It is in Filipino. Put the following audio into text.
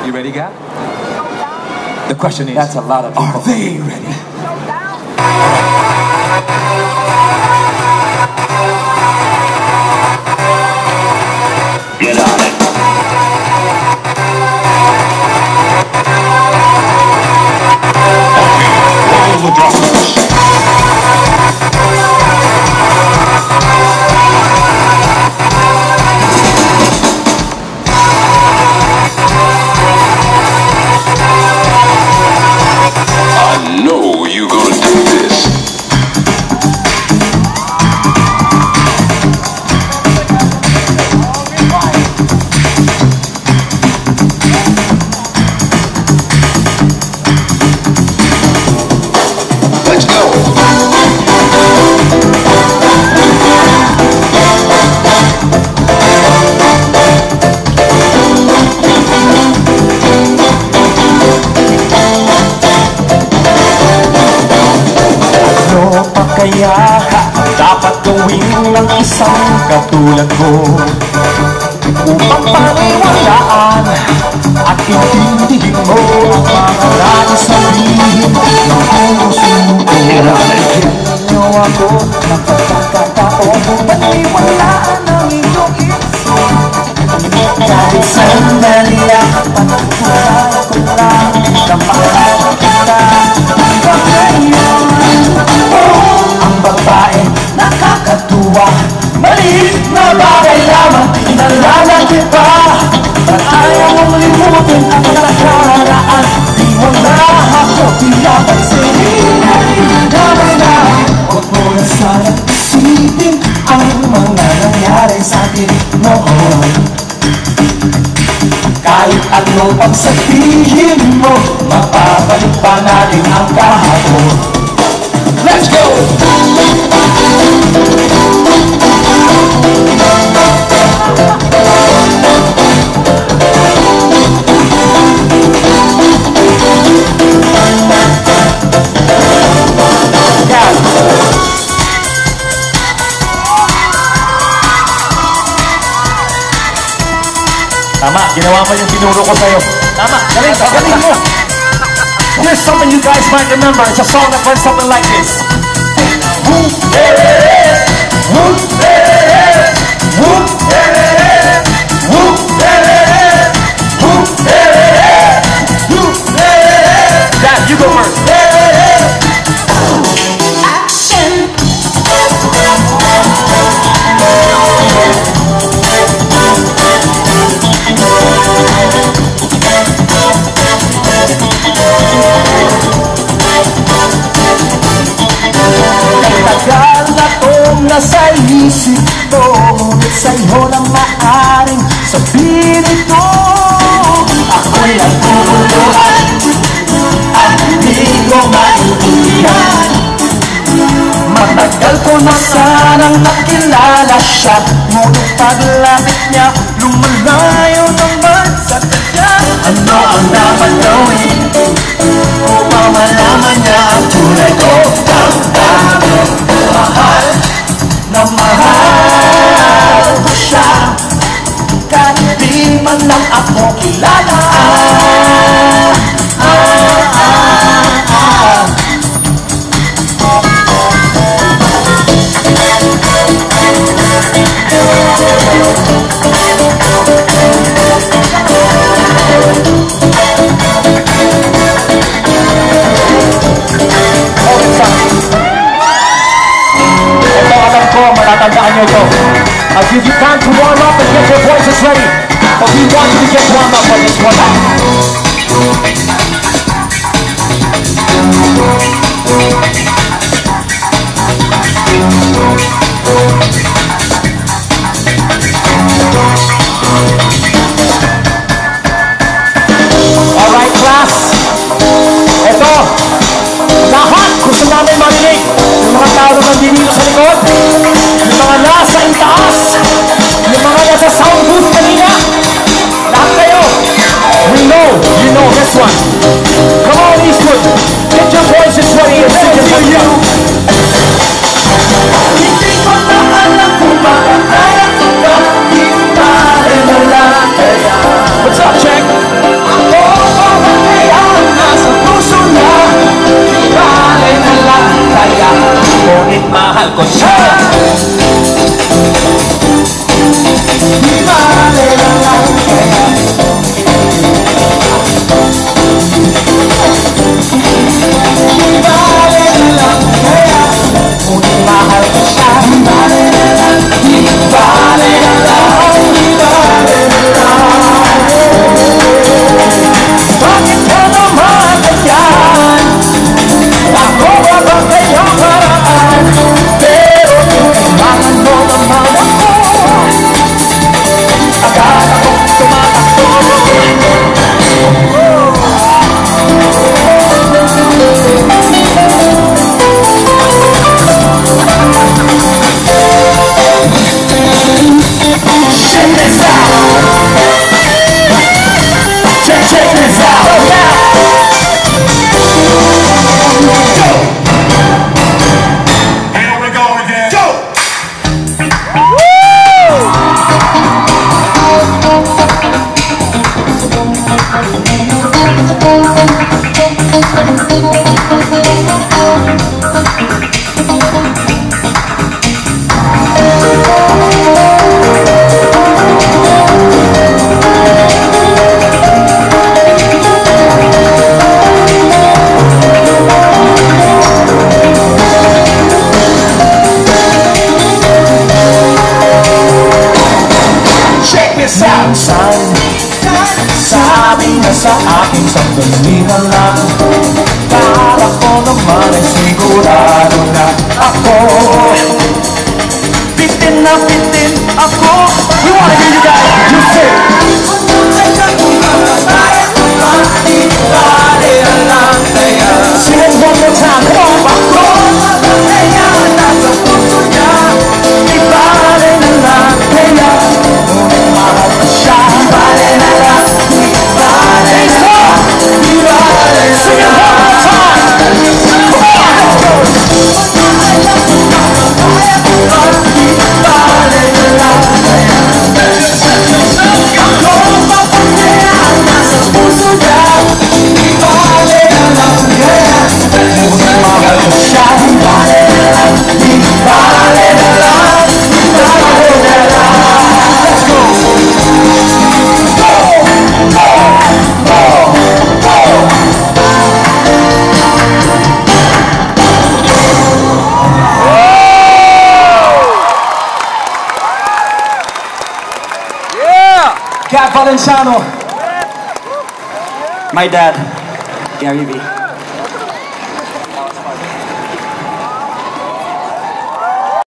You ready, Gap? The question is, that's a lot of people. Are they ready? Get on it. Roll the drums. I know you're gonna do this. Let's go. Ano pa kaya dapat gawin ng isang katulad ko upang paniwalaan at intindihin mo ang mga nais sabihin ng puso ko? Bigyan niyo ako ng pagkakataon paniwalaan ang iyong isip. Kahit sandali ang pagkakataon ko lang na makakita hanggang ngayon. Ang babae nakakatuwa, maliit na bagay lamang pinalala kita. At ayaw mong limutin ang nakaraan, di mo na ako pinapansinin. Damay na, huwag mo na sana isipin ang mga nangyari sa atin noon. Kahit ano pang sabihin mo, mapapalik pa natin ang kahapon. Let's go! Tama, ginawa mo yung tinuro ko sa'yo. Tama, galing mo. Here's something you guys might remember. It's a song that went something like this. Dad, you go first. Action. Tagal na kong nasa isip ko, ngunit sa'yo na maaring sabihin ito. Ako'y nagpupuluhan at hindi ko maintindihan. Matagal ko na sanang nakilala siya, ngunit paglapit niya, lumalayo naman sa kanya. Ano ang dapat gawin upang malaman niya ang tunay ko? Mahal na mahal ko siya, kahit di man lang ako kilala. Matatandaan nyo ito. I'll give you time to warm up and get your voices ready. But we want you to get warm up on this one. Alright class, ito, lahat gusto namin marinig yung mga tao na nandito sa likod, yung mga nasa itaas, yung mga nasa sound booth kanina, lahat kayo, we know, you know this one. ay nasa aking sandalingan lang. Para ko naman ay sigurado na ako bitin na bitin ako. We wanna hear you guys. You say sing it one more time, come on. Di bale na lang kaya, ngunit mahal ko siya. Di bale na lang, di bale na lang, di bale na lang. Sing it one more time, come on, let's go. Di bale na lang kaya, ako mapapayaan nasa puso niya. Di bale na lang kaya, ngunit mahal ko siya. Di bale na lang, di bale na lang, di bale na lang. Let's go. Cat Valenciano. My dad, Gary V.